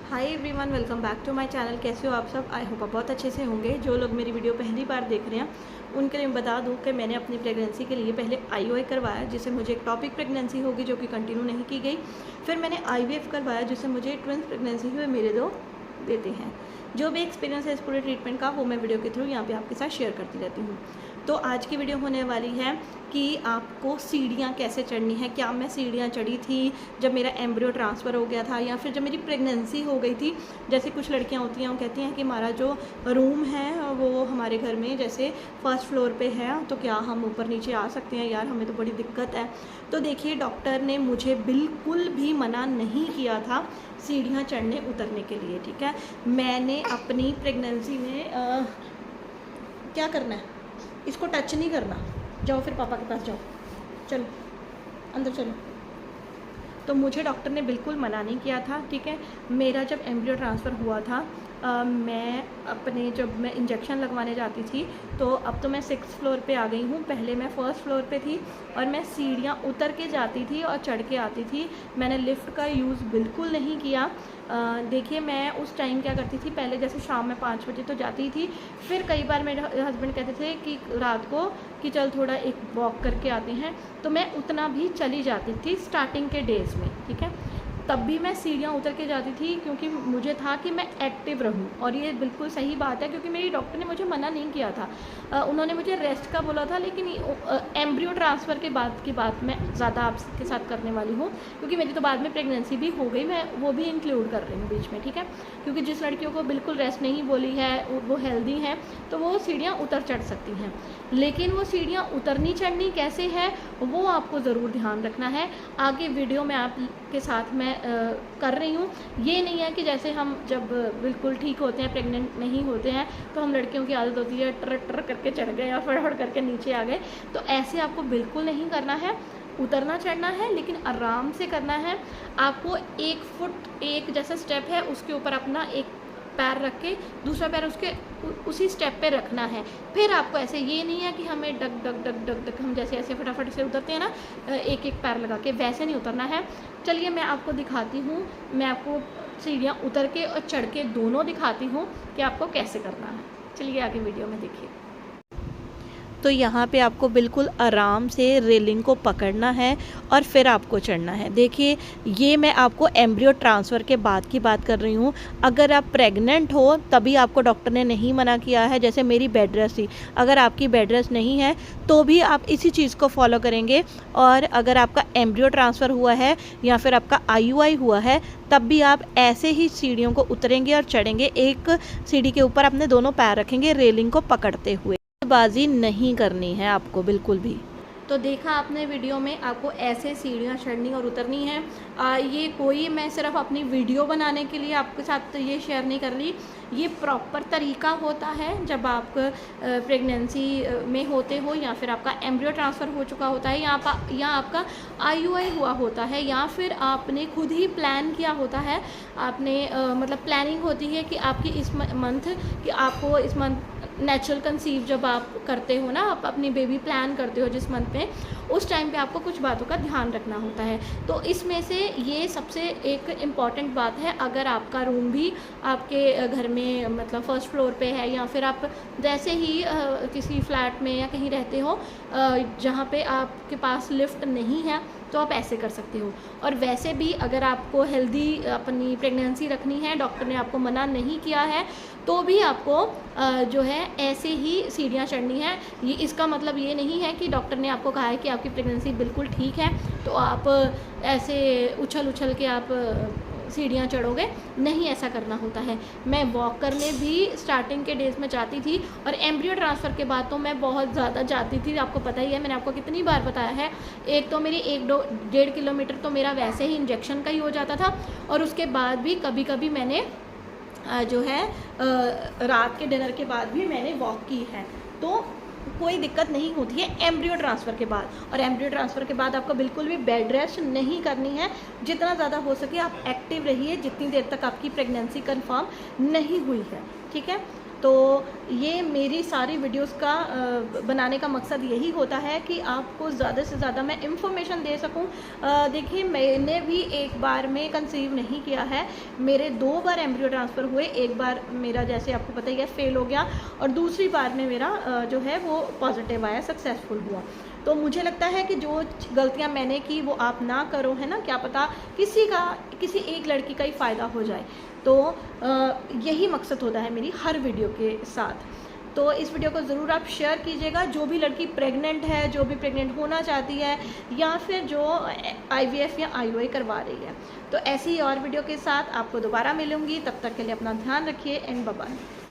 Hi everyone, welcome back to my channel. कैसे हो आप सब? आई होप आप बहुत अच्छे से होंगे। जो लोग मेरी वीडियो पहली बार देख रहे हैं उनके लिए मैं बता दूं कि मैंने अपनी प्रेगनेंसी के लिए पहले आईओआई करवाया, जिससे मुझे एक टॉपिक प्रेगनेंसी होगी जो कि कंटिन्यू नहीं की गई। फिर मैंने आईवीएफ करवाया, जिससे मुझे ट्विंस प्रेगनेंसी हुए मेरे दो देते हैं। जो भी एक्सपीरियंस है इस पूरे ट्रीटमेंट का वो मैं वीडियो के थ्रू यहाँ पे आपके साथ शेयर करती रहती हूँ। तो आज की वीडियो होने वाली है कि आपको सीढ़ियाँ कैसे चढ़नी है। क्या मैं सीढ़ियाँ चढ़ी थी जब मेरा एम्ब्रियो ट्रांसफ़र हो गया था, या फिर जब मेरी प्रेगनेंसी हो गई थी। जैसे कुछ लड़कियाँ होती हैं वो कहती हैं कि हमारा जो रूम है वो हमारे घर में जैसे फर्स्ट फ्लोर पे है, तो क्या हम ऊपर नीचे आ सकते हैं? यार हमें तो बड़ी दिक्कत है। तो देखिए, डॉक्टर ने मुझे बिल्कुल भी मना नहीं किया था सीढ़ियाँ चढ़ने उतरने के लिए। ठीक है, मैंने अपनी प्रेगनेंसी में क्या करना है, इसको टच नहीं करना। जाओ फिर पापा के पास जाओ, चलो अंदर चलो। तो मुझे डॉक्टर ने बिल्कुल मना नहीं किया था। ठीक है, मेरा जब एम्ब्रियो ट्रांसफ़र हुआ था मैं अपने जब मैं इंजेक्शन लगवाने जाती थी, तो अब तो मैं 6th फ्लोर पे आ गई हूँ। पहले मैं 1st फ्लोर पे थी और मैं सीढ़ियाँ उतर के जाती थी और चढ़ के आती थी। मैंने लिफ्ट का यूज़ बिल्कुल नहीं किया। देखिए, मैं उस टाइम क्या करती थी, पहले जैसे शाम में 5 बजे तो जाती थी। फिर कई बार मेरे हस्बैंड कहते थे कि रात को कि चल थोड़ा एक वॉक करके आते हैं, तो मैं उतना भी चली जाती थी स्टार्टिंग के डेज़ में। ठीक है, तब भी मैं सीढ़ियाँ उतर के जाती थी क्योंकि मुझे था कि मैं एक्टिव रहूँ। और ये बिल्कुल सही बात है क्योंकि मेरी डॉक्टर ने मुझे मना नहीं किया था। उन्होंने मुझे रेस्ट का बोला था, लेकिन एम्ब्रियो ट्रांसफ़र के बाद की बात मैं ज़्यादा आपके साथ करने वाली हूँ, क्योंकि मेरी तो बाद में प्रेगनेंसी भी हो गई, मैं वो भी इंक्लूड कर रही हूँ बीच में। ठीक है, क्योंकि जिस लड़कियों को बिल्कुल रेस्ट नहीं बोली है, वो हेल्दी हैं, तो वो सीढ़ियाँ उतर चढ़ सकती हैं। लेकिन वो सीढ़ियाँ उतरनी चढ़नी कैसे है वो आपको ज़रूर ध्यान रखना है। आगे वीडियो में आपके साथ मैं कर रही हूँ। ये नहीं है कि जैसे हम जब बिल्कुल ठीक होते हैं, प्रेग्नेंट नहीं होते हैं, तो हम लड़कियों की आदत होती है टर टर करके चढ़ गए या फटाफट करके नीचे आ गए। तो ऐसे आपको बिल्कुल नहीं करना है। उतरना चढ़ना है लेकिन आराम से करना है। आपको 1 फुट एक जैसा स्टेप है उसके ऊपर अपना एक पैर रख के दूसरा पैर उसके उसी स्टेप पे रखना है। फिर आपको ऐसे ये नहीं है कि हमें डग डग डग डग डग हम जैसे ऐसे फटाफट से उतरते हैं ना, एक एक पैर लगा के, वैसे नहीं उतरना है। चलिए मैं आपको दिखाती हूँ, मैं आपको सीढ़ियाँ उतर के और चढ़ के दोनों दिखाती हूँ कि आपको कैसे करना है। चलिए आगे वीडियो में देखिए। तो यहाँ पे आपको बिल्कुल आराम से रेलिंग को पकड़ना है और फिर आपको चढ़ना है। देखिए, ये मैं आपको एम्ब्रियो ट्रांसफ़र के बाद की बात कर रही हूँ। अगर आप प्रेग्नेंट हो तभी आपको डॉक्टर ने नहीं मना किया है, जैसे मेरी बेड रेस्ट थी। अगर आपकी बेड रेस्ट नहीं है तो भी आप इसी चीज़ को फॉलो करेंगे। और अगर आपका एम्ब्रियो ट्रांसफ़र हुआ है या फिर आपका आईयूआई हुआ है, तब भी आप ऐसे ही सीढ़ियों को उतरेंगे और चढ़ेंगे। एक सीढ़ी के ऊपर अपने दोनों पैर रखेंगे रेलिंग को पकड़ते हुए। बाजी नहीं करनी है आपको बिल्कुल भी। तो देखा आपने वीडियो में, आपको ऐसे सीढ़ियाँ चढ़नी और उतरनी है। ये कोई मैं सिर्फ अपनी वीडियो बनाने के लिए आपके साथ ये शेयर नहीं कर रही। ये प्रॉपर तरीका होता है जब आप प्रेगनेंसी में होते हो, या फिर आपका एम्ब्रियो ट्रांसफ़र हो चुका होता है, या आपका आईयूआई हुआ होता है, या फिर आपने खुद ही प्लान किया होता है। आपने मतलब प्लानिंग होती है कि आपकी इस मंथ कि आपको इस मंथ नेचुरल कंसीव जब आप करते हो ना, आप अपनी बेबी प्लान करते हो जिस मंथ में, उस टाइम पे आपको कुछ बातों का ध्यान रखना होता है। तो इसमें से ये सबसे एक इम्पॉर्टेंट बात है। अगर आपका रूम भी आपके घर में मतलब फर्स्ट फ्लोर पे है, या फिर आप जैसे ही किसी फ्लैट में या कहीं रहते हो जहाँ पे आपके पास लिफ्ट नहीं है, तो आप ऐसे कर सकते हो। और वैसे भी अगर आपको हेल्दी अपनी प्रेगनेंसी रखनी है, डॉक्टर ने आपको मना नहीं किया है, तो भी आपको जो है ऐसे ही सीढ़ियाँ चढ़नी है। ये इसका मतलब ये नहीं है कि डॉक्टर ने आपको कहा है कि आपकी प्रेगनेंसी बिल्कुल ठीक है तो आप ऐसे उछल उछल के आप सीढ़ियाँ चढ़ोगे, नहीं, ऐसा करना होता है। मैं वॉक करने भी स्टार्टिंग के डेज़ में जाती थी, और एम्ब्रियो ट्रांसफ़र के बाद तो मैं बहुत ज़्यादा जाती थी। आपको पता ही है, मैंने आपको कितनी बार बताया है। एक तो मेरी 1-1.5 किलोमीटर तो मेरा वैसे ही इंजेक्शन का ही हो जाता था, और उसके बाद भी कभी कभी मैंने जो है रात के डिनर के बाद भी मैंने वॉक की है। तो कोई दिक्कत नहीं होती है एम्ब्रियो ट्रांसफ़र के बाद। और एम्ब्रियो ट्रांसफ़र के बाद आपको बिल्कुल भी बेड रेस्ट नहीं करनी है। जितना ज़्यादा हो सके आप एक्टिव रहिए जितनी देर तक आपकी प्रेगनेंसी कंफर्म नहीं हुई है। ठीक है, तो ये मेरी सारी वीडियोस का बनाने का मकसद यही होता है कि आपको ज़्यादा से ज़्यादा मैं इंफॉर्मेशन दे सकूं। देखिए, मैंने भी एक बार में कंसीव नहीं किया है, मेरे 2 बार एम्ब्रियो ट्रांसफ़र हुए। एक बार मेरा जैसे आपको पता ही है फेल हो गया, और दूसरी बार में मेरा जो है वो पॉजिटिव आया, सक्सेसफुल हुआ। तो मुझे लगता है कि जो गलतियां मैंने की वो आप ना करो, है ना, क्या पता किसी एक लड़की का ही फ़ायदा हो जाए। तो यही मकसद होता है मेरी हर वीडियो के साथ। तो इस वीडियो को ज़रूर आप शेयर कीजिएगा, जो भी लड़की प्रेग्नेंट है, जो भी प्रेग्नेंट होना चाहती है, या फिर जो IVF या IUI करवा रही है। तो ऐसी ही और वीडियो के साथ आपको दोबारा मिलूँगी, तब तक के लिए अपना ध्यान रखिए एंड बाय बाय।